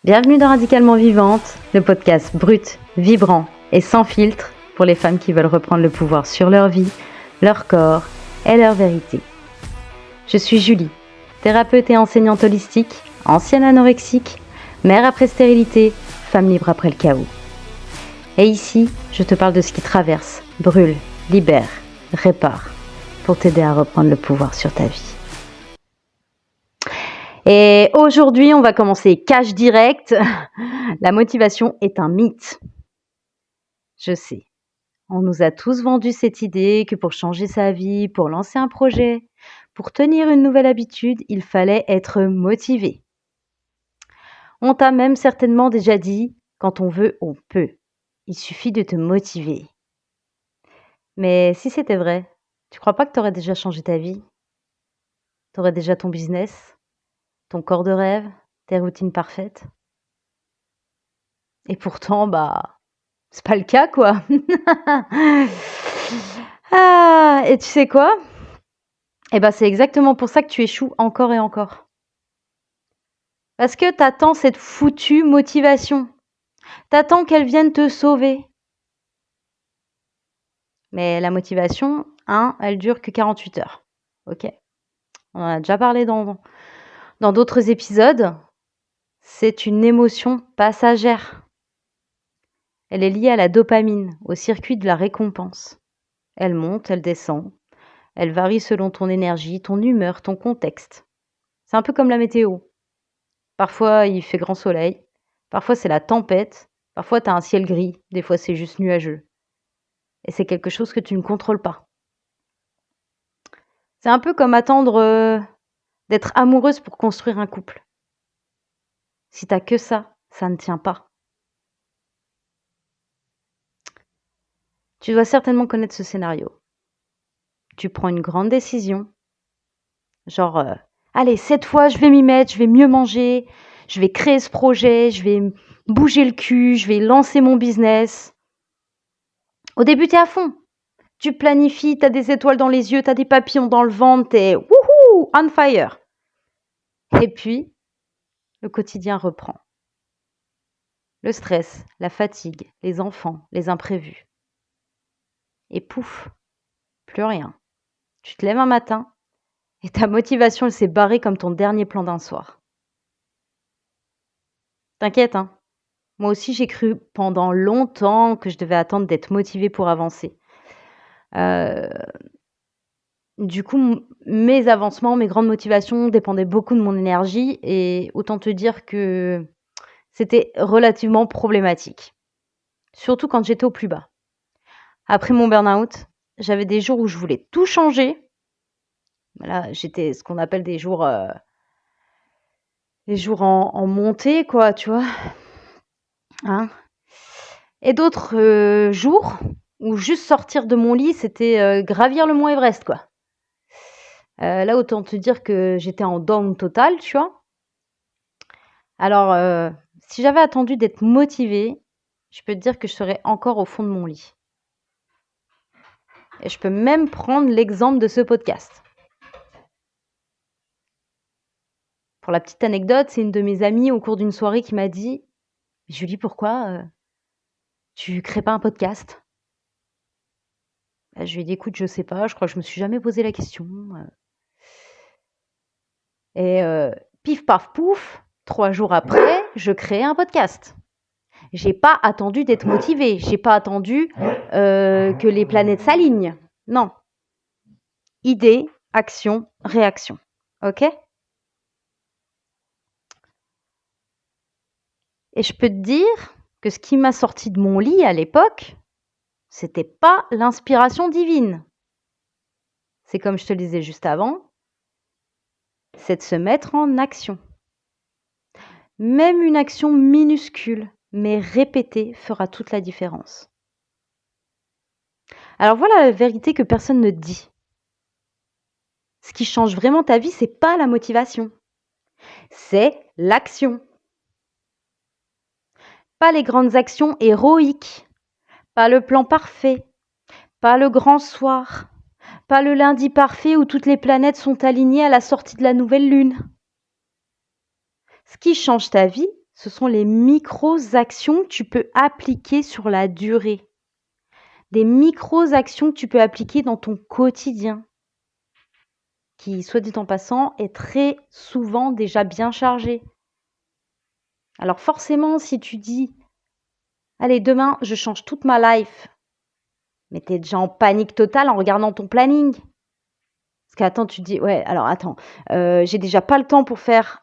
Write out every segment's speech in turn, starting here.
Bienvenue dans Radicalement Vivante, le podcast brut, vibrant et sans filtre pour les femmes qui veulent reprendre le pouvoir sur leur vie, leur corps et leur vérité. Je suis Julie, thérapeute et enseignante holistique, ancienne anorexique, mère après stérilité, femme libre après le chaos. Et ici, je te parle de ce qui traverse, brûle, libère, répare, pour t'aider à reprendre le pouvoir sur ta vie. Et aujourd'hui, on va commencer cash direct. La motivation est un mythe. Je sais, on nous a tous vendu cette idée que pour changer sa vie, pour lancer un projet, pour tenir une nouvelle habitude, il fallait être motivé. On t'a même certainement déjà dit, quand on veut, on peut. Il suffit de te motiver. Mais si c'était vrai, tu crois pas que tu aurais déjà changé ta vie? Tu aurais déjà ton business, ton corps de rêve, tes routines parfaites? Et pourtant, c'est pas le cas, quoi. Et tu sais quoi? C'est exactement pour ça que tu échoues encore et encore. Parce que t'attends cette foutue motivation. T'attends qu'elle vienne te sauver. Mais la motivation, elle dure que 48 heures. Ok? On en a déjà parlé dans d'autres épisodes. C'est une émotion passagère. Elle est liée à la dopamine, au circuit de la récompense. Elle monte, elle descend. Elle varie selon ton énergie, ton humeur, ton contexte. C'est un peu comme la météo. Parfois, il fait grand soleil. Parfois, c'est la tempête. Parfois, tu as un ciel gris. Des fois, c'est juste nuageux. Et c'est quelque chose que tu ne contrôles pas. C'est un peu comme attendre d'être amoureuse pour construire un couple. Si t'as que ça ne tient pas. Tu dois certainement connaître ce scénario. Tu prends une grande décision. Genre, allez, cette fois, je vais m'y mettre, je vais mieux manger, je vais créer ce projet, je vais bouger le cul, je vais lancer mon business. Au début, t'es à fond. Tu planifies, t'as des étoiles dans les yeux, t'as des papillons dans le ventre, t'es wouhou, on fire. Et puis, le quotidien reprend. Le stress, la fatigue, les enfants, les imprévus. Et pouf, plus rien. Tu te lèves un matin et ta motivation, elle s'est barrée comme ton dernier plan d'un soir. T'inquiète, moi aussi, j'ai cru pendant longtemps que je devais attendre d'être motivée pour avancer. Du coup, mes avancements, mes grandes motivations dépendaient beaucoup de mon énergie et autant te dire que c'était relativement problématique. Surtout quand j'étais au plus bas. Après mon burn-out, j'avais des jours où je voulais tout changer. Là, j'étais ce qu'on appelle des jours en montée, quoi, tu vois. Et d'autres jours où juste sortir de mon lit, c'était gravir le mont Everest, quoi. Là, autant te dire que j'étais en down total, tu vois. Alors, si j'avais attendu d'être motivée, je peux te dire que je serais encore au fond de mon lit. Et je peux même prendre l'exemple de ce podcast. Pour la petite anecdote, c'est une de mes amies au cours d'une soirée qui m'a dit « Julie, pourquoi tu crées pas un podcast ?» Je lui ai dit « Écoute, je sais pas, je crois que je me suis jamais posé la question. » Et pif paf pouf, 3 jours après, je crée un podcast. J'ai pas attendu d'être motivée, j'ai pas attendu que les planètes s'alignent. Non. Idée, action, réaction. Ok? Et je peux te dire que ce qui m'a sorti de mon lit à l'époque, c'était pas l'inspiration divine. C'est comme je te le disais juste avant, c'est de se mettre en action. Même une action minuscule, mais répétée, fera toute la différence. Alors voilà la vérité que personne ne dit. Ce qui change vraiment ta vie, c'est pas la motivation, c'est l'action. Pas les grandes actions héroïques, pas le plan parfait, pas le grand soir, pas le lundi parfait où toutes les planètes sont alignées à la sortie de la nouvelle lune. Ce qui change ta vie, ce sont les micro-actions que tu peux appliquer sur la durée. Des micro-actions que tu peux appliquer dans ton quotidien, qui, soit dit en passant, est très souvent déjà bien chargé. Alors forcément, si tu dis « Allez, demain, je change toute ma life », mais tu es déjà en panique totale en regardant ton planning. Parce qu'attends, tu te dis « Ouais, alors attends, j'ai déjà pas le temps pour faire,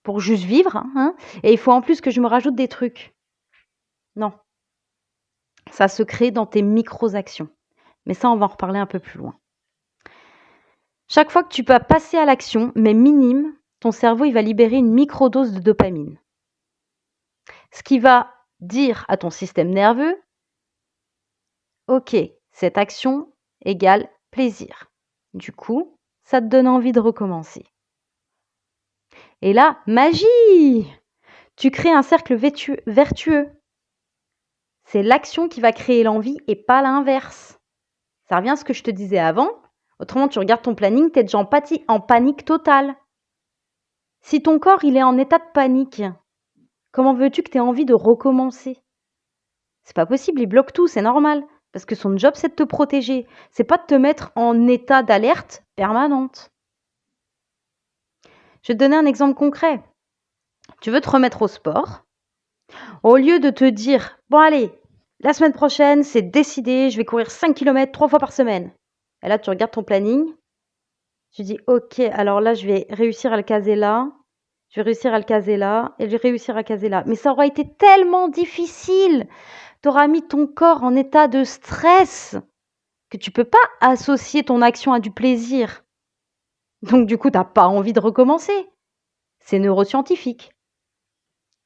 pour juste vivre, hein, et il faut en plus que je me rajoute des trucs. » Non. Ça se crée dans tes micro-actions. Mais ça, on va en reparler un peu plus loin. Chaque fois que tu peux passer à l'action, mais minime, ton cerveau il va libérer une microdose de dopamine. Ce qui va dire à ton système nerveux, ok, cette action égale plaisir. Du coup, ça te donne envie de recommencer. Et là, magie! Tu crées un cercle vertueux. C'est l'action qui va créer l'envie et pas l'inverse. Ça revient à ce que je te disais avant. Autrement, tu regardes ton planning, tu es déjà en panique totale. Si ton corps il est en état de panique, comment veux-tu que tu aies envie de recommencer? C'est pas possible, il bloque tout, c'est normal. Parce que son job, c'est de te protéger. C'est pas de te mettre en état d'alerte permanente. Je vais te donner un exemple concret. Tu veux te remettre au sport. Au lieu de te dire, bon allez, la semaine prochaine, c'est décidé, je vais courir 5 km 3 fois par semaine. Et là, tu regardes ton planning. Tu dis, ok, alors là, je vais réussir à le caser là. Je vais réussir à le caser là. Et je vais réussir à caser là. Mais ça aura été tellement difficile. Tu auras mis ton corps en état de stress que tu peux pas associer ton action à du plaisir. Donc du coup, tu n'as pas envie de recommencer. C'est neuroscientifique.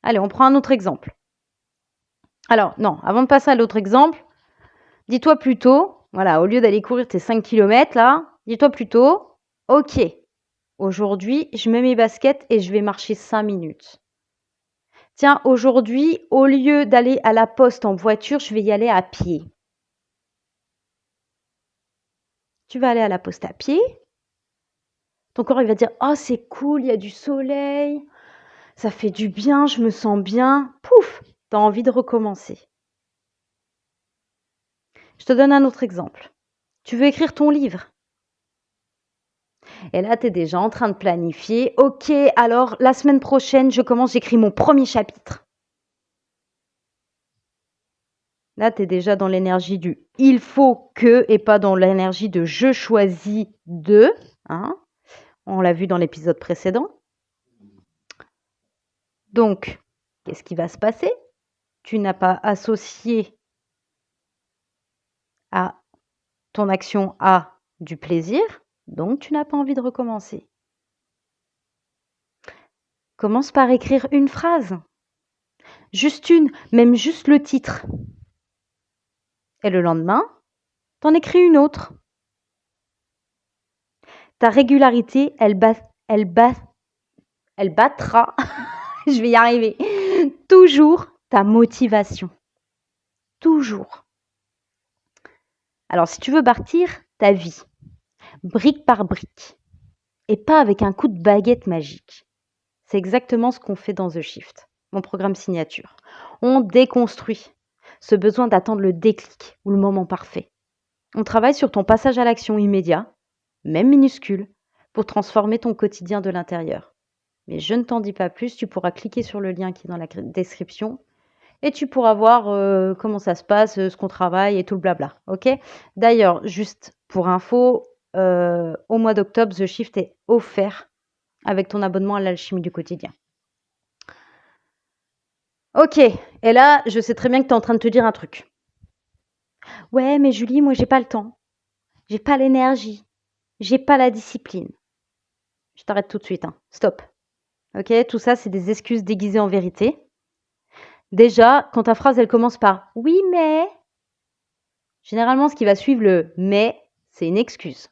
Allez, on prend un autre exemple. Alors, non, avant de passer à l'autre exemple, dis-toi plutôt, voilà, au lieu d'aller courir tes 5 km là, dis-toi plutôt, ok, aujourd'hui, je mets mes baskets et je vais marcher 5 minutes. Tiens, aujourd'hui, au lieu d'aller à la poste en voiture, je vais y aller à pied. Tu vas aller à la poste à pied. Ton corps, il va dire « Oh, c'est cool, il y a du soleil, ça fait du bien, je me sens bien. » Pouf, tu as envie de recommencer. Je te donne un autre exemple. Tu veux écrire ton livre. Et là, tu es déjà en train de planifier. Ok, alors la semaine prochaine, je commence, j'écris mon premier chapitre. Là, tu es déjà dans l'énergie du « il faut que » et pas dans l'énergie de « je choisis de ». Hein, on l'a vu dans l'épisode précédent. Donc, qu'est-ce qui va se passer? Tu n'as pas associé à ton action à du plaisir, donc tu n'as pas envie de recommencer. Commence par écrire une phrase. Juste une, même juste le titre. Et le lendemain, t'en écris une autre. Ta régularité, elle battra, je vais y arriver, toujours ta motivation. Toujours. Alors, si tu veux bâtir ta vie, brique par brique, et pas avec un coup de baguette magique, c'est exactement ce qu'on fait dans The Shift, mon programme signature. On déconstruit ce besoin d'attendre le déclic ou le moment parfait. On travaille sur ton passage à l'action immédiat, même minuscule, pour transformer ton quotidien de l'intérieur. Mais je ne t'en dis pas plus, tu pourras cliquer sur le lien qui est dans la description et tu pourras voir comment ça se passe, ce qu'on travaille et tout le blabla. Ok ? D'ailleurs, juste pour info, au mois d'octobre, The Shift est offert avec ton abonnement à l'alchimie du quotidien. Ok, et là, je sais très bien que tu es en train de te dire un truc. Ouais, mais Julie, moi, j'ai pas le temps. J'ai pas l'énergie. J'ai pas la discipline. Je t'arrête tout de suite, hein. Stop. Ok, tout ça, c'est des excuses déguisées en vérité. Déjà, quand ta phrase, elle commence par « oui, mais », généralement, ce qui va suivre le « mais », c'est une excuse.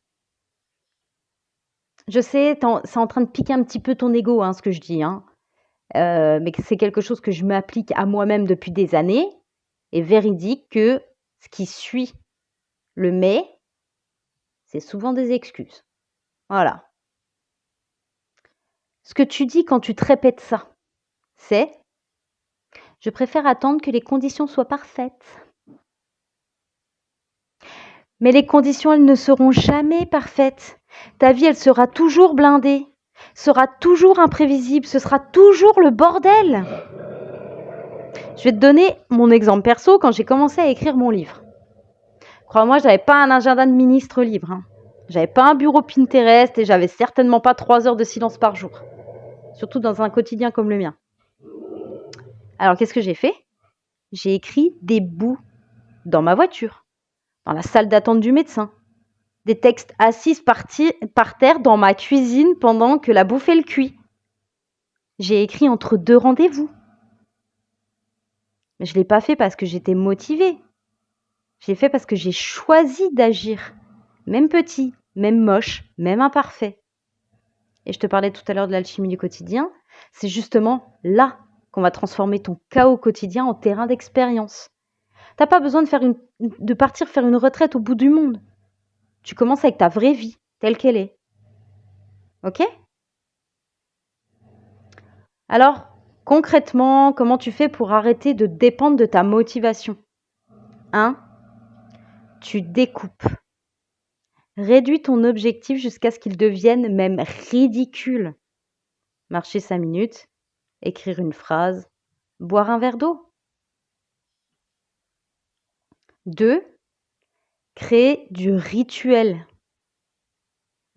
Je sais, c'est en train de piquer un petit peu ton ego, hein, ce que je dis, hein. Mais c'est quelque chose que je m'applique à moi-même depuis des années et véridique que ce qui suit le « mais », c'est souvent des excuses. Voilà. Ce que tu dis quand tu te répètes ça, c'est Je préfère attendre que les conditions soient parfaites. Mais les conditions, elles ne seront jamais parfaites. Ta vie, elle sera toujours blindée, sera toujours imprévisible, ce sera toujours le bordel. Je vais te donner mon exemple perso quand j'ai commencé à écrire mon livre. Crois-moi, j'avais pas un agenda de ministre libre. J'avais pas un bureau Pinterest et j'avais certainement pas 3 heures de silence par jour. Surtout dans un quotidien comme le mien. Alors, qu'est-ce que j'ai fait? J'ai écrit des bouts dans ma voiture, dans la salle d'attente du médecin. Des textes assises par terre dans ma cuisine pendant que la bouffe est le cuit. J'ai écrit entre 2 rendez-vous. Mais je ne l'ai pas fait parce que j'étais motivée. Je l'ai fait parce que j'ai choisi d'agir. Même petit, même moche, même imparfait. Et je te parlais tout à l'heure de l'alchimie du quotidien. C'est justement là qu'on va transformer ton chaos quotidien en terrain d'expérience. T'as pas besoin de partir faire une retraite au bout du monde. Tu commences avec ta vraie vie, telle qu'elle est. Ok? Alors, concrètement, comment tu fais pour arrêter de dépendre de ta motivation? 1. Tu découpes. Réduis ton objectif jusqu'à ce qu'il devienne même ridicule. Marcher 5 minutes, écrire une phrase, boire un verre d'eau. 2. Créer du rituel.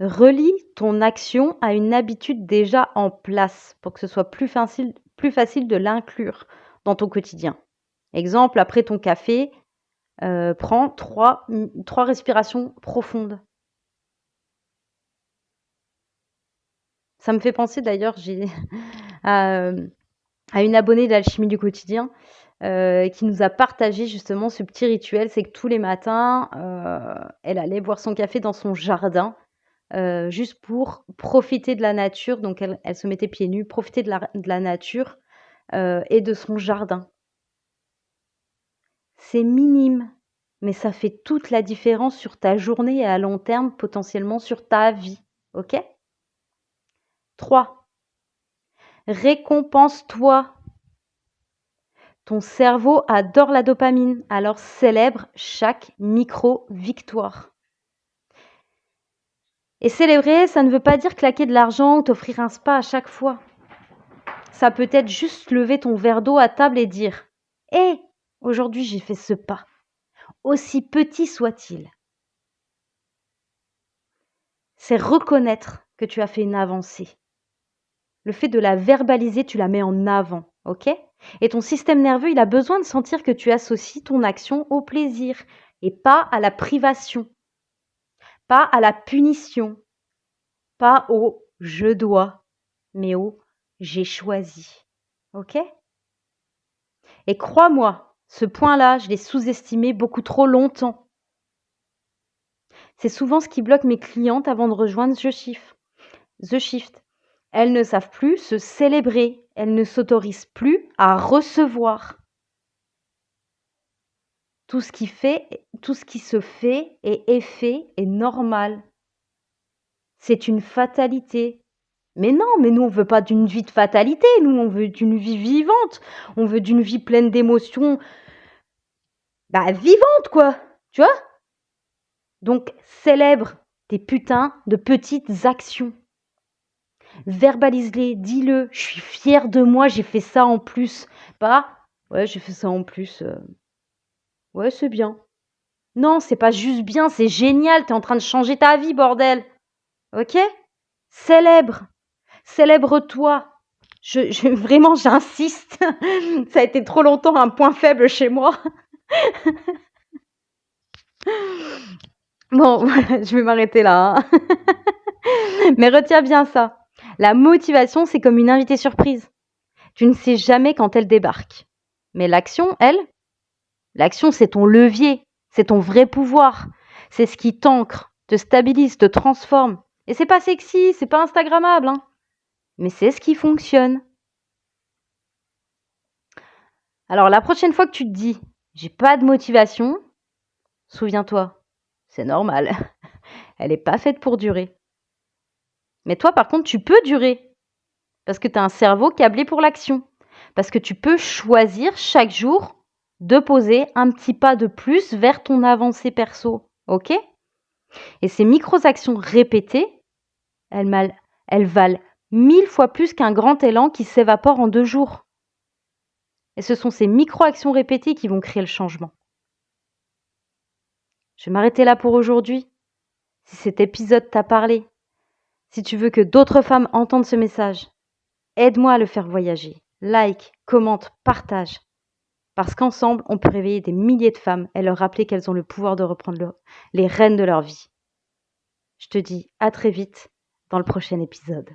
Relie ton action à une habitude déjà en place pour que ce soit plus facile de l'inclure dans ton quotidien. Exemple, après ton café, prends 3 respirations profondes. Ça me fait penser d'ailleurs à une abonnée d'Alchimie du quotidien qui nous a partagé justement ce petit rituel. C'est que tous les matins, elle allait boire son café dans son jardin juste pour profiter de la nature. Donc elle se mettait pieds nus, profiter de la nature et de son jardin. C'est minime, mais ça fait toute la différence sur ta journée et à long terme, potentiellement sur ta vie. Ok? 3. Récompense-toi. Ton cerveau adore la dopamine, alors célèbre chaque micro-victoire. Et célébrer, ça ne veut pas dire claquer de l'argent ou t'offrir un spa à chaque fois. Ça peut être juste lever ton verre d'eau à table et dire « Hé, aujourd'hui j'ai fait ce pas, aussi petit soit-il. » C'est reconnaître que tu as fait une avancée. Le fait de la verbaliser, tu la mets en avant, ok? Et ton système nerveux, il a besoin de sentir que tu associes ton action au plaisir et pas à la privation, pas à la punition, pas au « je dois », mais au « j'ai choisi ». Ok? Et crois-moi, ce point-là, je l'ai sous-estimé beaucoup trop longtemps. C'est souvent ce qui bloque mes clientes avant de rejoindre The Shift. Elles ne savent plus se célébrer, elles ne s'autorisent plus à recevoir. Tout ce qui se fait et est fait est normal. C'est une fatalité. Mais non, mais nous on veut pas d'une vie de fatalité, nous on veut d'une vie vivante, on veut d'une vie pleine d'émotions, vivante quoi, tu vois? Donc célèbre tes putains de petites actions. Verbalise-les, dis-le, je suis fière de moi, j'ai fait ça en plus. Ouais, j'ai fait ça en plus. Ouais, c'est bien. Non, c'est pas juste bien, c'est génial, t'es en train de changer ta vie, bordel. Ok? Célèbre-toi. Vraiment, j'insiste. Ça a été trop longtemps un point faible chez moi. Bon, je vais m'arrêter là. Mais retiens bien ça. La motivation, c'est comme une invitée surprise. Tu ne sais jamais quand elle débarque. Mais l'action, l'action, c'est ton levier, c'est ton vrai pouvoir. C'est ce qui t'ancre, te stabilise, te transforme. Et c'est pas sexy, c'est pas instagrammable, hein. Mais c'est ce qui fonctionne. Alors la prochaine fois que tu te dis « j'ai pas de motivation », souviens-toi, c'est normal. Elle n'est pas faite pour durer. Mais toi, par contre, tu peux durer. Parce que tu as un cerveau câblé pour l'action. Parce que tu peux choisir chaque jour de poser un petit pas de plus vers ton avancée perso. OK? Et ces micro-actions répétées, elles valent 1000 fois plus qu'un grand élan qui s'évapore en 2 jours. Et ce sont ces micro-actions répétées qui vont créer le changement. Je vais m'arrêter là pour aujourd'hui. Si cet épisode t'a parlé, si tu veux que d'autres femmes entendent ce message, aide-moi à le faire voyager. Like, commente, partage. Parce qu'ensemble, on peut réveiller des milliers de femmes et leur rappeler qu'elles ont le pouvoir de reprendre les rênes de leur vie. Je te dis à très vite dans le prochain épisode.